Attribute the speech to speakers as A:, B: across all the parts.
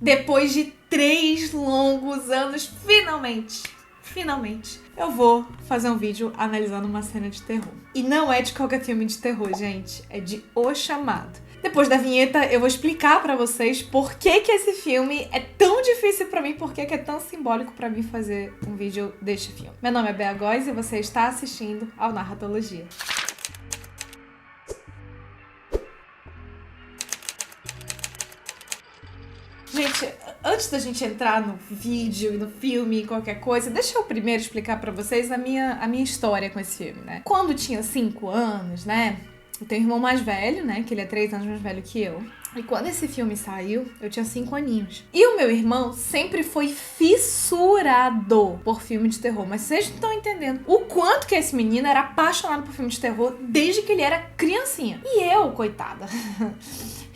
A: Depois de 3 longos anos, finalmente, eu vou fazer um vídeo analisando uma cena de terror. E não é de qualquer filme de terror, gente. É de O Chamado. Depois da vinheta, eu vou explicar pra vocês por que que esse filme é tão difícil pra mim, por que que é tão simbólico pra mim fazer um vídeo deste filme. Meu nome é Bea Góes e você está assistindo ao Narratologia. Gente, antes da gente entrar no vídeo, no filme, qualquer coisa, deixa eu primeiro explicar pra vocês a minha história com esse filme, né? Quando eu tinha 5 anos, né? Eu tenho um irmão mais velho, né? Que ele é 3 anos mais velho que eu. E quando esse filme saiu, eu tinha 5 aninhos. E o meu irmão sempre foi fissurado por filme de terror. Mas vocês não estão entendendo o quanto que esse menino era apaixonado por filme de terror desde que ele era criancinha. E eu, coitada...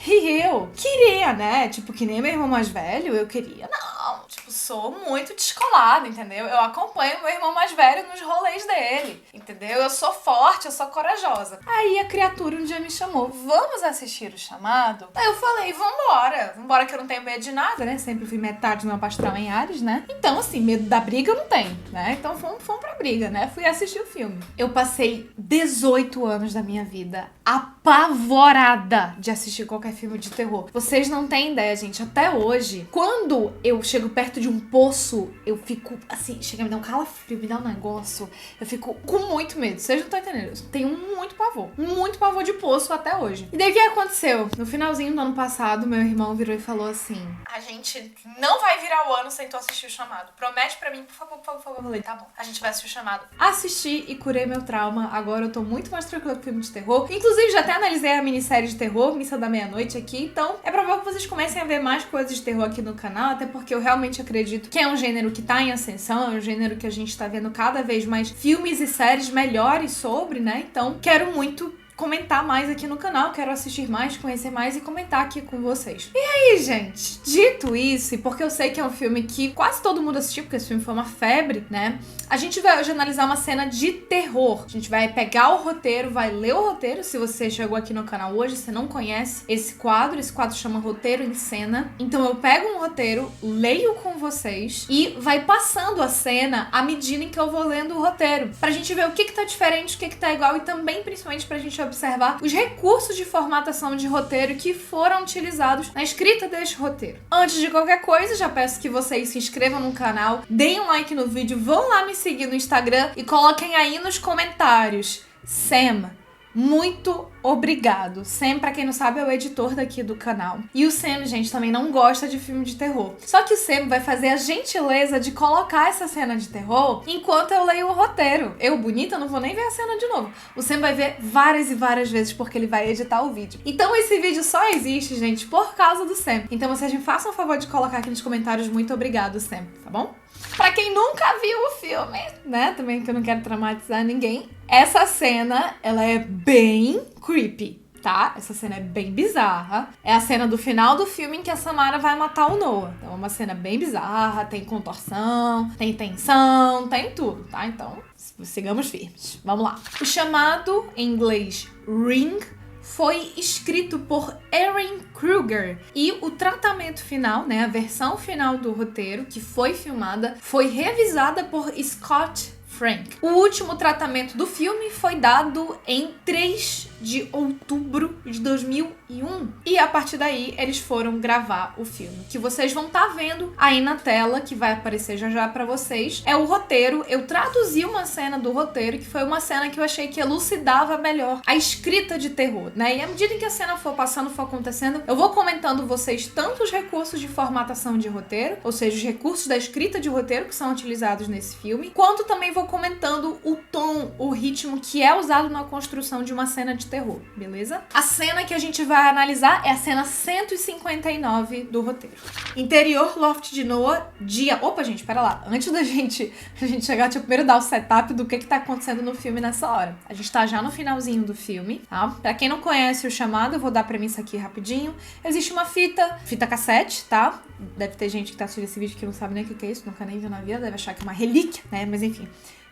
A: E eu queria, né? Tipo, que nem meu irmão mais velho, eu queria. Não, tipo, sou muito descolada, entendeu? Eu acompanho meu irmão mais velho nos rolês dele, entendeu? Eu sou forte, eu sou corajosa. Aí a criatura um dia me chamou, vamos assistir O Chamado? Aí eu falei, vambora que eu não tenho medo de nada, né? Sempre fui metade no astral em Ares, né? Então, assim, medo da briga eu não tenho, né? Então fomos pra briga, né? Fui assistir o filme. Eu passei 18 anos da minha vida apavorada de assistir qualquer filme de terror. Vocês não têm ideia, gente. Até hoje, quando eu chego perto de um poço, eu fico assim, chega a me dar um calafrio, me dá um negócio. Eu fico com muito medo. Vocês não estão entendendo. Eu tenho muito pavor de poço até hoje. E daí o que aconteceu? No finalzinho do ano passado, meu irmão virou e falou assim: a gente não vai virar o ano sem tu assistir O Chamado. Promete pra mim, por favor, por favor. Eu falei, tá bom, a gente vai assistir O Chamado. Assisti e curei meu trauma. Agora eu tô muito mais tranquila com filme de terror. Inclusive, já até analisei a minissérie de terror, Missa da Meia-Noite aqui. Então, é provável que vocês comecem a ver mais coisas de terror aqui no canal, até porque eu realmente acredito que é um gênero que tá em ascensão, é um gênero que a gente tá vendo cada vez mais filmes e séries melhores sobre, né? Então, quero muito comentar mais aqui no canal, quero assistir mais, conhecer mais e comentar aqui com vocês. E aí, gente, dito isso, e porque eu sei que é um filme que quase todo mundo assistiu, porque esse filme foi uma febre, né? A gente vai hoje analisar uma cena de terror. A gente vai pegar o roteiro, vai ler o roteiro. Se você chegou aqui no canal hoje, você não conhece esse quadro chama Roteiro em Cena. Então eu pego um roteiro, leio com vocês e vai passando a cena à medida em que eu vou lendo o roteiro, pra gente ver o que tá diferente, o que tá igual e também, principalmente, pra gente observar os recursos de formatação de roteiro que foram utilizados na escrita deste roteiro. Antes de qualquer coisa, já peço que vocês se inscrevam no canal, deem um like no vídeo, vão lá me seguir no Instagram e coloquem aí nos comentários: Sam, muito obrigado. Sam, pra quem não sabe, é o editor daqui do canal. E o Sam, gente, também não gosta de filme de terror. Só que o Sam vai fazer a gentileza de colocar essa cena de terror enquanto eu leio o roteiro. Eu, bonita, não vou nem ver a cena de novo. O Sam vai ver várias e várias vezes porque ele vai editar o vídeo. Então esse vídeo só existe, gente, por causa do Sam. Então vocês me façam o favor de colocar aqui nos comentários muito obrigado, Sam, tá bom? Pra quem nunca viu o filme, né, também que eu não quero traumatizar ninguém, essa cena, ela é bem creepy, tá? Essa cena é bem bizarra. É a cena do final do filme em que a Samara vai matar o Noah. Então é uma cena bem bizarra, tem contorção, tem tensão, tem tudo, tá? Então, sigamos firmes. Vamos lá. O Chamado, em inglês Ring, foi escrito por Erin Kruger e o tratamento final, né, a versão final do roteiro que foi filmada, foi revisada por Scott Frank. O último tratamento do filme foi dado em 3 de outubro de 2001. E a partir daí, eles foram gravar o filme, que vocês vão estar vendo aí na tela, que vai aparecer já já pra vocês. É o roteiro. Eu traduzi uma cena do roteiro, que foi uma cena que eu achei que elucidava melhor a escrita de terror, né? E à medida que a cena for passando, for acontecendo, eu vou comentando vocês tanto os recursos de formatação de roteiro, ou seja, os recursos da escrita de roteiro que são utilizados nesse filme, quanto também vou comentando o tom, o ritmo que é usado na construção de uma cena de terror, beleza? A cena que a gente vai analisar é a cena 159 do roteiro. Interior Loft de Noah, dia... Opa, gente, pera lá. Antes da gente chegar, deixa eu primeiro dar o setup do que tá acontecendo no filme nessa hora. A gente tá já no finalzinho do filme, tá? Pra quem não conhece O Chamado, eu vou dar a premissa aqui rapidinho. Existe uma fita cassete, tá? Deve ter gente que tá assistindo esse vídeo que não sabe nem o que é isso, nunca nem viu na vida, deve achar que é uma relíquia, né? Mas enfim,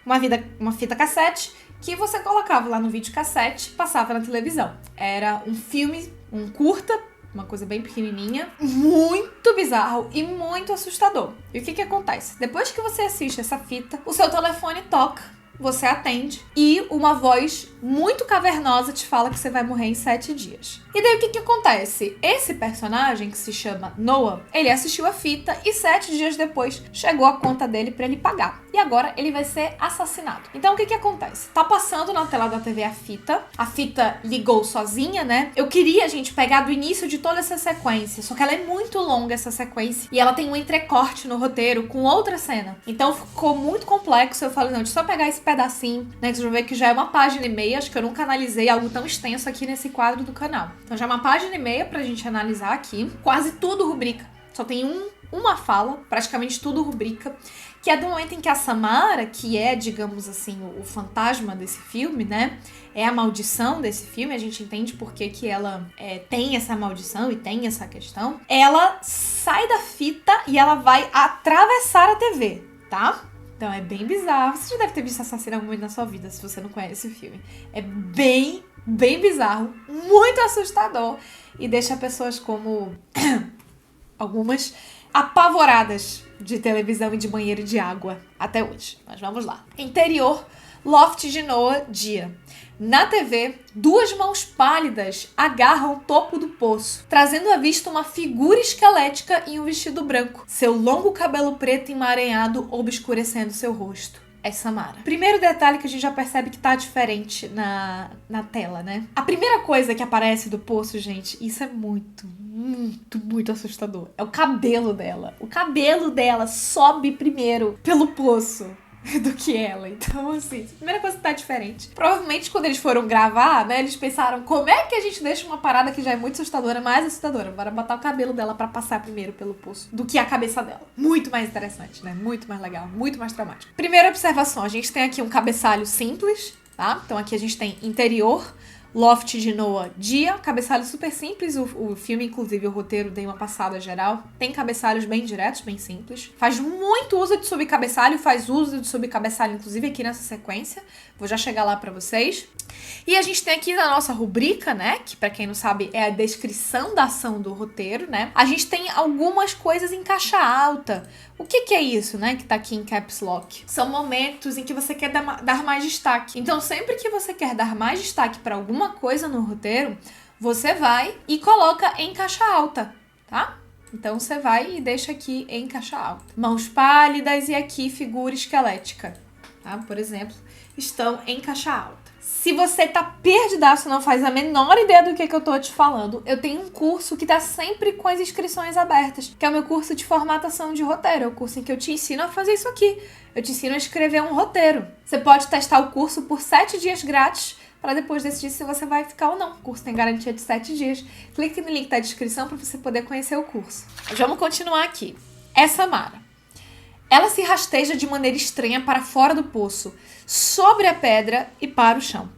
A: uma fita cassete que você colocava lá no videocassete, passava na televisão. Era um filme, um curta uma coisa bem pequenininha, muito bizarro e muito assustador. E o que acontece? Depois que você assiste essa fita, o seu telefone toca, você atende e uma voz muito cavernosa te fala que você vai morrer em 7 dias. E daí o que acontece? Esse personagem, que se chama Noah, ele assistiu a fita e 7 dias depois chegou a conta dele pra ele pagar. E agora ele vai ser assassinado. Então o que acontece? Tá passando na tela da TV a fita ligou sozinha, né? Eu queria, gente, pegar do início de toda essa sequência, só que ela é muito longa, essa sequência, e ela tem um entrecorte no roteiro com outra cena. Então ficou muito complexo. Eu falei, não, deixa eu só pegar esse pedacinho, né? Que vocês vão ver que já é 1,5 página, acho que eu nunca analisei algo tão extenso aqui nesse quadro do canal. Então já é 1,5 página pra gente analisar aqui. Quase tudo rubrica. Só tem uma fala, praticamente tudo rubrica, que é do momento em que a Samara, que é, digamos assim, o fantasma desse filme, né? É a maldição desse filme, a gente entende por que ela tem essa maldição e tem essa questão. Ela sai da fita e ela vai atravessar a TV, tá? Então é bem bizarro. Você já deve ter visto essa cena algum momento na sua vida, se você não conhece o filme. É bem bizarro, muito assustador e deixa pessoas como algumas apavoradas de televisão e de banheiro de água até hoje. Mas vamos lá. Interior, loft de Noah, dia. Na TV, 2 mãos pálidas agarram o topo do poço, trazendo à vista uma figura esquelética em um vestido branco, seu longo cabelo preto emaranhado obscurecendo seu rosto. É Samara. Primeiro detalhe que a gente já percebe que tá diferente na tela, né? A primeira coisa que aparece do poço, gente, isso é muito assustador. É o cabelo dela. O cabelo dela sobe primeiro pelo poço do que ela. Então, assim, a primeira coisa que tá diferente. Provavelmente, quando eles foram gravar, né, eles pensaram, como é que a gente deixa uma parada que já é muito assustadora, mais assustadora? Bora botar o cabelo dela pra passar primeiro pelo poço do que a cabeça dela. Muito mais interessante, né? Muito mais legal, muito mais traumático. Primeira observação, a gente tem aqui um cabeçalho simples, tá? Então aqui a gente tem interior, loft de Noah, dia, cabeçalho super simples. O filme, inclusive, o roteiro, dei uma passada geral. Tem cabeçalhos bem diretos, bem simples. Faz muito uso de subcabeçalho, faz uso de subcabeçalho, inclusive, aqui nessa sequência. Vou já chegar lá pra vocês. E a gente tem aqui na nossa rubrica, né, que pra quem não sabe é a descrição da ação do roteiro, né, a gente tem algumas coisas em caixa alta. O que é isso, né, que tá aqui em caps lock? São momentos em que você quer dar mais destaque. Então, sempre que você quer dar mais destaque pra alguma coisa no roteiro, você vai e coloca em caixa alta, tá? Então, você vai e deixa aqui em caixa alta. Mãos pálidas e aqui figura esquelética, tá? Por exemplo, estão em caixa alta. Se você tá perdidaço, não faz a menor ideia do que eu tô te falando, eu tenho um curso que tá sempre com as inscrições abertas, que é o meu curso de formatação de roteiro. É o curso em que eu te ensino a fazer isso aqui. Eu te ensino a escrever um roteiro. Você pode testar o curso por 7 dias grátis, para depois decidir se você vai ficar ou não. O curso tem garantia de 7 dias. Clique no link da descrição para você poder conhecer o curso. Mas vamos continuar aqui. É Samara. Ela se rasteja de maneira estranha para fora do poço, sobre a pedra e para o chão.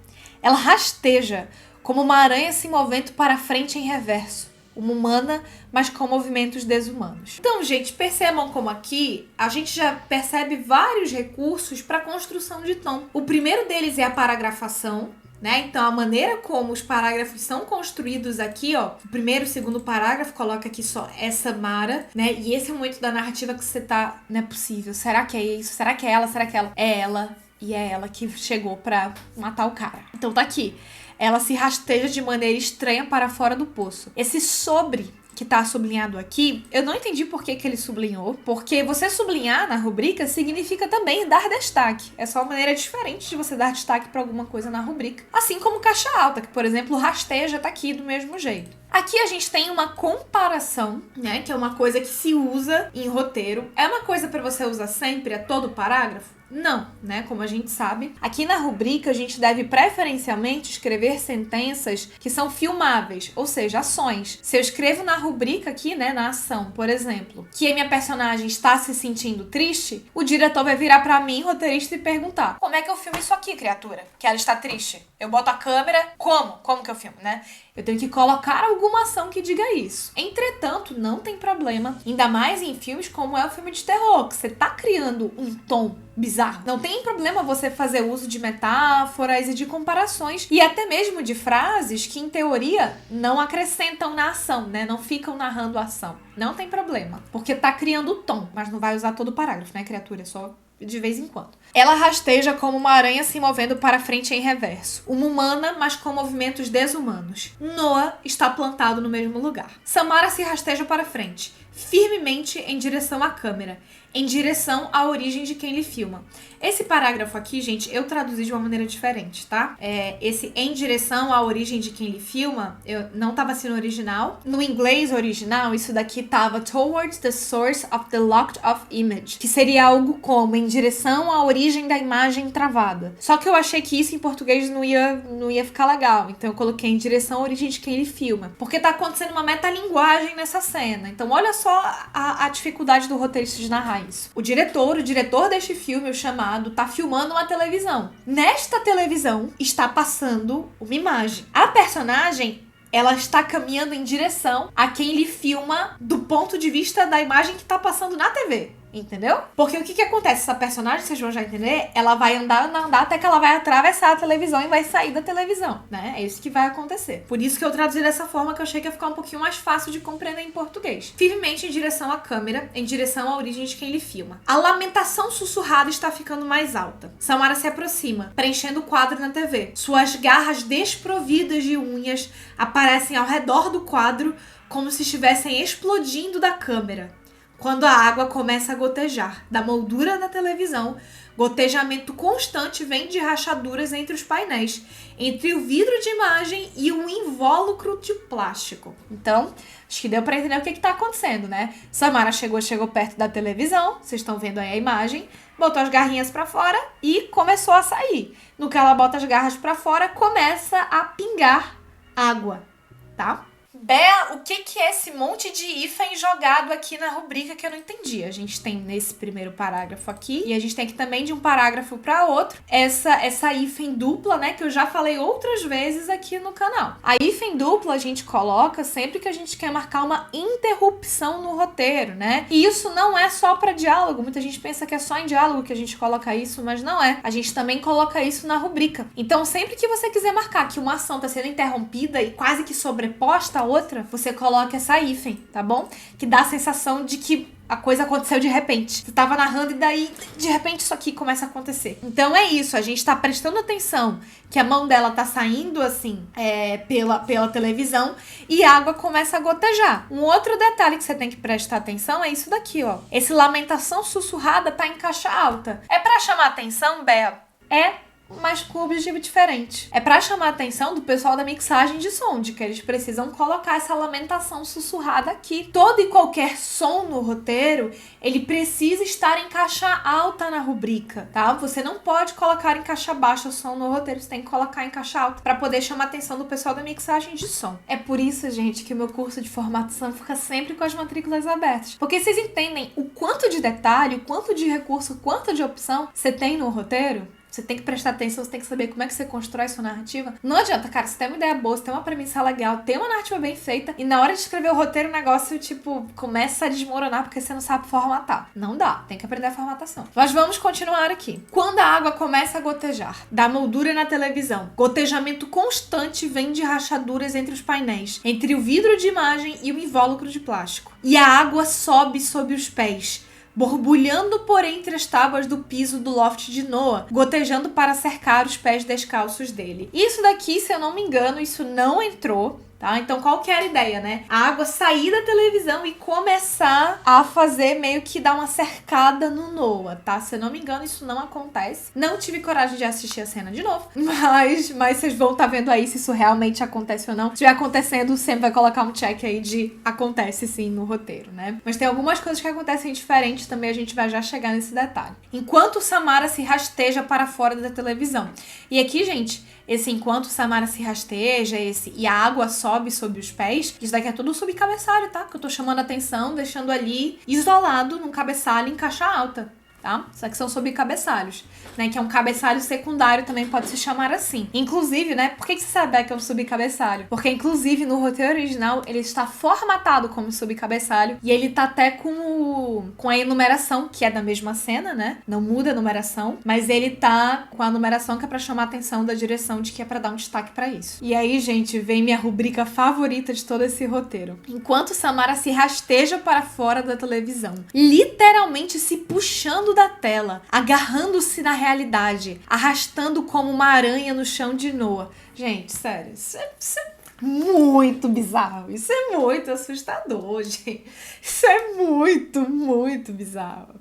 A: Ela rasteja como uma aranha se movendo para frente em reverso. Uma humana, mas com movimentos desumanos. Então, gente, percebam como aqui a gente já percebe vários recursos para construção de tom. O primeiro deles é a paragrafação, né? Então, a maneira como os parágrafos são construídos aqui, ó, o primeiro e o segundo parágrafo coloca aqui só essa Samara, né? E esse é o momento da narrativa que você tá, não é possível, será que é isso? Será que é ela? Será que é ela? É ela, e é ela que chegou pra matar o cara. Então tá aqui, ela se rasteja de maneira estranha para fora do poço. Esse sobre que tá sublinhado aqui, eu não entendi por que ele sublinhou, porque você sublinhar na rubrica significa também dar destaque. É só uma maneira diferente de você dar destaque para alguma coisa na rubrica. Assim como caixa alta, que, por exemplo, rasteja tá aqui do mesmo jeito. Aqui a gente tem uma comparação, né, que é uma coisa que se usa em roteiro. É uma coisa para você usar sempre a todo parágrafo? Não, né? Como a gente sabe. Aqui na rubrica, a gente deve preferencialmente escrever sentenças que são filmáveis, ou seja, ações. Se eu escrevo na rubrica aqui, né, na ação, por exemplo, que a minha personagem está se sentindo triste, o diretor vai virar pra mim, roteirista, e perguntar: como é que eu filmo isso aqui, criatura? Que ela está triste. Eu boto a câmera, como? Como que eu filmo, né? Eu tenho que colocar alguma ação que diga isso. Entretanto, não tem problema, ainda mais em filmes como é o filme de terror, que você tá criando um tom bizarro. Não tem problema você fazer uso de metáforas e de comparações e até mesmo de frases que, em teoria, não acrescentam na ação, né? Não ficam narrando a ação. Não tem problema, porque tá criando o tom, mas não vai usar todo o parágrafo, né, criatura? É só de vez em quando. Ela rasteja como uma aranha se movendo para frente em reverso. Uma humana, mas com movimentos desumanos. Noah está plantado no mesmo lugar. Samara se rasteja para frente, firmemente em direção à câmera, em direção à origem de quem lhe filma. Esse parágrafo aqui, gente, eu traduzi de uma maneira diferente, tá? Esse em direção à origem de quem lhe filma, eu não tava assim no original. No inglês original, isso daqui tava towards the source of the locked off image, que seria algo como em direção à origem da imagem travada. Só que eu achei que isso em português não ia ficar legal, então eu coloquei em direção à origem de quem lhe filma, porque tá acontecendo uma metalinguagem nessa cena. Então olha só a dificuldade do roteirista de narrar isso. O diretor deste filme, o chamado, tá filmando uma televisão. Nesta televisão está passando uma imagem. A personagem, ela está caminhando em direção a quem lhe filma do ponto de vista da imagem que tá passando na TV. Entendeu? Porque o que acontece? Essa personagem, vocês vão já entender, ela vai andar até que ela vai atravessar a televisão e vai sair da televisão, né? É isso que vai acontecer. Por isso que eu traduzi dessa forma, que eu achei que ia ficar um pouquinho mais fácil de compreender em português. Firmemente em direção à câmera, em direção à origem de quem lhe filma. A lamentação sussurrada está ficando mais alta. Samara se aproxima, preenchendo o quadro na TV. Suas garras desprovidas de unhas aparecem ao redor do quadro como se estivessem explodindo da câmera. Quando a água começa a gotejar da moldura da televisão, gotejamento constante vem de rachaduras entre os painéis, entre o vidro de imagem e o invólucro de plástico. Então, acho que deu pra entender o que tá acontecendo, né? Samara chegou perto da televisão, vocês estão vendo aí a imagem, botou as garrinhas pra fora e começou a sair. No que ela bota as garras pra fora, começa a pingar água, tá? Bea, o que é esse monte de hífen jogado aqui na rubrica que eu não entendi? A gente tem nesse primeiro parágrafo aqui, e a gente tem aqui também de um parágrafo para outro, essa hífen dupla, né, que eu já falei outras vezes aqui no canal. A hífen dupla a gente coloca sempre que a gente quer marcar uma interrupção no roteiro, né? E isso não é só para diálogo, muita gente pensa que é só em diálogo que a gente coloca isso, mas não é. A gente também coloca isso na rubrica. Então, sempre que você quiser marcar que uma ação tá sendo interrompida e quase que sobreposta a outra, você coloca essa hífen, tá bom? Que dá a sensação de que a coisa aconteceu de repente. Você tava narrando e daí, de repente, isso aqui começa a acontecer. Então é isso, a gente tá prestando atenção que a mão dela tá saindo assim, pela televisão e a água começa a gotejar. Um outro detalhe que você tem que prestar atenção é isso daqui, ó. Esse lamentação sussurrada tá em caixa alta. É pra chamar atenção, Bea? Mas com um objetivo diferente. É pra chamar a atenção do pessoal da mixagem de som, de que eles precisam colocar essa lamentação sussurrada aqui. Todo e qualquer som no roteiro, ele precisa estar em caixa alta na rubrica, tá? Você não pode colocar em caixa baixa o som no roteiro, você tem que colocar em caixa alta pra poder chamar a atenção do pessoal da mixagem de som. É por isso, gente, que o meu curso de formação fica sempre com as matrículas abertas. Porque vocês entendem o quanto de detalhe, o quanto de recurso, o quanto de opção você tem no roteiro. Você tem que prestar atenção, você tem que saber como é que você constrói sua narrativa. Não adianta, cara, você tem uma ideia boa, você tem uma premissa legal, tem uma narrativa bem feita, e na hora de escrever o roteiro, o negócio, começa a desmoronar porque você não sabe formatar. Não dá, tem que aprender a formatação. Mas vamos continuar aqui. Quando a água começa a gotejar, da moldura na televisão, gotejamento constante vem de rachaduras entre os painéis, entre o vidro de imagem e o invólucro de plástico. E a água sobe sob os pés, borbulhando por entre as tábuas do piso do loft de Noah, gotejando para cercar os pés descalços dele. Isso daqui, se eu não me engano, isso não entrou, tá? Então, qual que era a ideia, né? A água sair da televisão e começar a fazer meio que dar uma cercada no Noah, tá? Se eu não me engano, isso não acontece. Não tive coragem de assistir a cena de novo, mas vocês vão estar vendo aí se isso realmente acontece ou não. Se estiver acontecendo, sempre vai colocar um check aí de acontece sim no roteiro, né? Mas tem algumas coisas que acontecem diferentes também, a gente vai já chegar nesse detalhe. Enquanto Samara se rasteja para fora da televisão. E aqui, gente, esse enquanto Samara se rasteja, e a água sobe sob os pés, isso daqui é tudo sob cabeçalho, tá? Que eu tô chamando a atenção, deixando ali isolado num cabeçalho em caixa alta. tá? Só que são subcabeçalhos, né? Que é um cabeçalho secundário, também pode se chamar assim. Inclusive, né? Por que você sabe que é um subcabeçalho? Porque, inclusive, no roteiro original, ele está formatado como subcabeçalho e ele tá até com a enumeração, que é da mesma cena, né? Não muda a numeração, mas ele tá com a numeração que é pra chamar a atenção da direção de que é pra dar um destaque pra isso. E aí, gente, vem minha rubrica favorita de todo esse roteiro. Enquanto Samara se rasteja para fora da televisão, literalmente se puxando da tela, agarrando-se na realidade, arrastando como uma aranha no chão de Noah. Gente, sério, isso é muito bizarro. Isso é muito assustador, gente. Isso é muito, muito bizarro.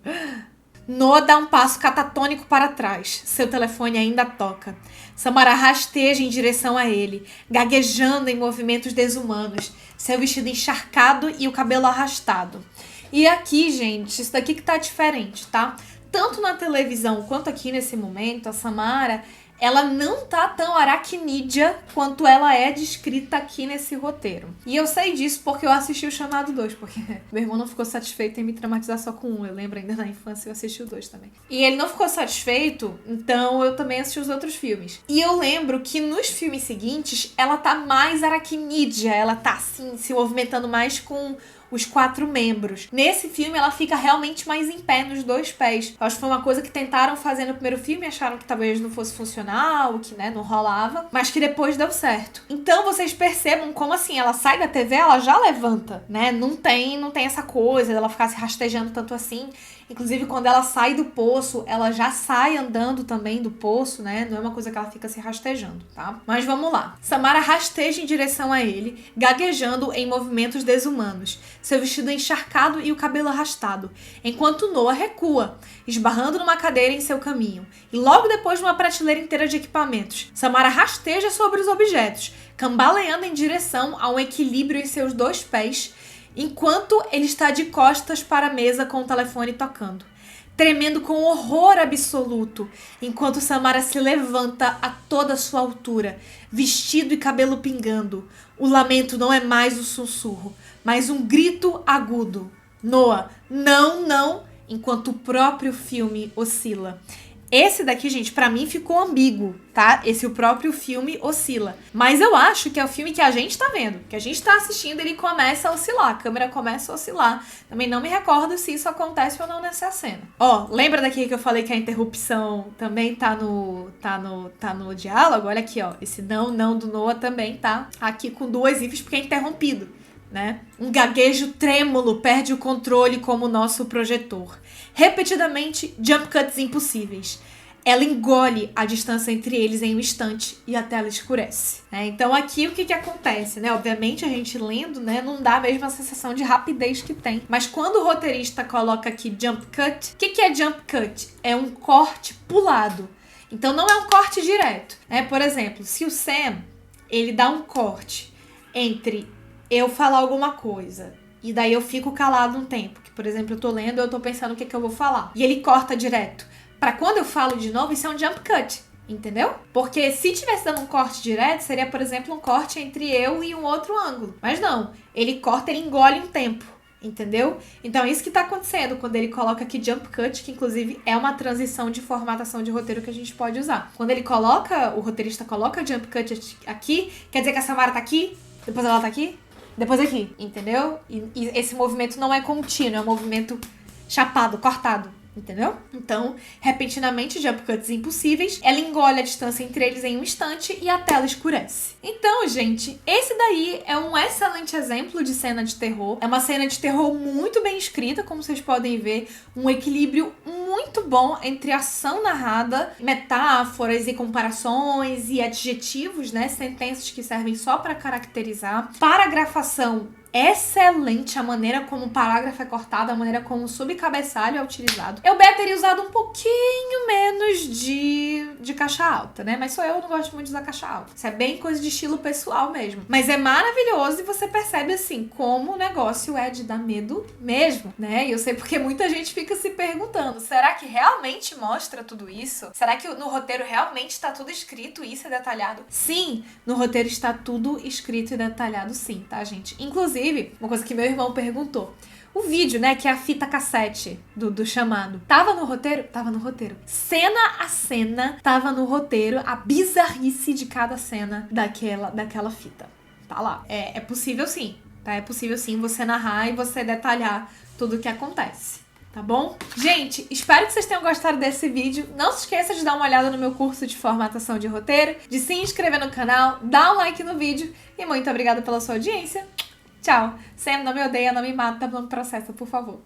A: Noah dá um passo catatônico para trás. Seu telefone ainda toca. Samara rasteja em direção a ele, gaguejando em movimentos desumanos, seu vestido encharcado e o cabelo arrastado. E aqui, gente, isso daqui que tá diferente, tá? Tanto na televisão quanto aqui nesse momento, a Samara, ela não tá tão aracnídea quanto ela é descrita aqui nesse roteiro. E eu sei disso porque eu assisti o Chamado 2, porque meu irmão não ficou satisfeito em me traumatizar só com um. Eu lembro ainda na infância eu assisti o 2 também. E ele não ficou satisfeito, então eu também assisti os outros filmes. E eu lembro que nos filmes seguintes, ela tá mais aracnídea, ela tá assim, se movimentando mais com os 4 membros. Nesse filme, ela fica realmente mais em pé, nos 2 pés. Eu acho que foi uma coisa que tentaram fazer no primeiro filme, acharam que talvez não fosse funcional, que, né, não rolava, mas que depois deu certo. Então, vocês percebam como, assim, ela sai da TV, ela já levanta, né? Não tem essa coisa dela ficar se rastejando tanto assim. Inclusive, quando ela sai do poço, ela já sai andando também do poço, né? Não é uma coisa que ela fica se rastejando, tá? Mas vamos lá. Samara rasteja em direção a ele, gaguejando em movimentos desumanos, seu vestido encharcado e o cabelo arrastado, enquanto Noah recua, esbarrando numa cadeira em seu caminho. E logo depois de uma prateleira inteira de equipamentos, Samara rasteja sobre os objetos, cambaleando em direção a um equilíbrio em seus 2 pés, enquanto ele está de costas para a mesa com o telefone tocando, tremendo com horror absoluto, enquanto Samara se levanta a toda a sua altura, vestido e cabelo pingando. O lamento não é mais um sussurro, mas um grito agudo. Noah, não, não, enquanto o próprio filme oscila. Esse daqui, gente, pra mim ficou ambíguo, tá? Esse o próprio filme oscila. Mas eu acho que é o filme que a gente tá vendo, que a gente tá assistindo, ele começa a oscilar, a câmera começa a oscilar. Também não me recordo se isso acontece ou não nessa cena. Ó, lembra daqui que eu falei que a interrupção também tá no diálogo? Olha aqui, ó, esse não do Noah também tá aqui com 2 ifs porque é interrompido, né? Um gaguejo trêmulo perde o controle como o nosso projetor. Repetidamente, jump cuts impossíveis. Ela engole a distância entre eles em um instante e a tela escurece. Então aqui o que acontece, né? Obviamente a gente lendo, né, não dá a mesma sensação de rapidez que tem. Mas quando o roteirista coloca aqui jump cut, o que é jump cut? É um corte pulado. Então não é um corte direto. Por exemplo, se o Sam, ele dá um corte entre eu falar alguma coisa e daí eu fico calado um tempo, que por exemplo eu tô lendo, eu tô pensando o que eu vou falar, e ele corta direto pra quando eu falo de novo, isso é um jump cut, entendeu? Porque se tivesse dando um corte direto, seria por exemplo um corte entre eu e um outro ângulo, mas não, ele corta, ele engole um tempo, entendeu? Então é isso que tá acontecendo quando ele coloca aqui jump cut, que inclusive é uma transição de formatação de roteiro que a gente pode usar. Quando ele coloca, o roteirista coloca jump cut aqui, quer dizer que a Samara tá aqui, depois ela tá aqui, depois aqui, entendeu? E esse movimento não é contínuo, é um movimento chapado, cortado, entendeu? Então, repentinamente, jump cuts impossíveis, ela engole a distância entre eles em um instante e a tela escurece. Então, gente, esse daí é um excelente exemplo de cena de terror. É uma cena de terror muito bem escrita, como vocês podem ver, um equilíbrio muito bom entre ação narrada, metáforas e comparações e adjetivos, né, sentenças que servem só para caracterizar, paragrafação excelente, a maneira como o parágrafo é cortado, a maneira como o subcabeçalho é utilizado. Eu teria usado um pouquinho menos de caixa alta, né? Mas eu não gosto muito de usar caixa alta. Isso é bem coisa de estilo pessoal mesmo. Mas é maravilhoso e você percebe, assim, como o negócio é de dar medo mesmo, né? E eu sei porque muita gente fica se perguntando, será que realmente mostra tudo isso? Será que no roteiro realmente está tudo escrito e isso é detalhado? Sim, no roteiro está tudo escrito e detalhado sim, tá, gente? Inclusive, uma coisa que meu irmão perguntou, O vídeo, né, que é a fita cassete do chamado. Tava no roteiro? Tava no roteiro. Cena a cena, tava no roteiro a bizarrice de cada cena daquela fita. Tá lá. É possível sim, tá? É possível sim você narrar e você detalhar tudo o que acontece. Tá bom? Gente, espero que vocês tenham gostado desse vídeo. Não se esqueça de dar uma olhada no meu curso de formatação de roteiro, de se inscrever no canal, dar um like no vídeo e muito obrigada pela sua audiência. Tchau. Sam, não me odeia, não me mata, não me processa, por favor.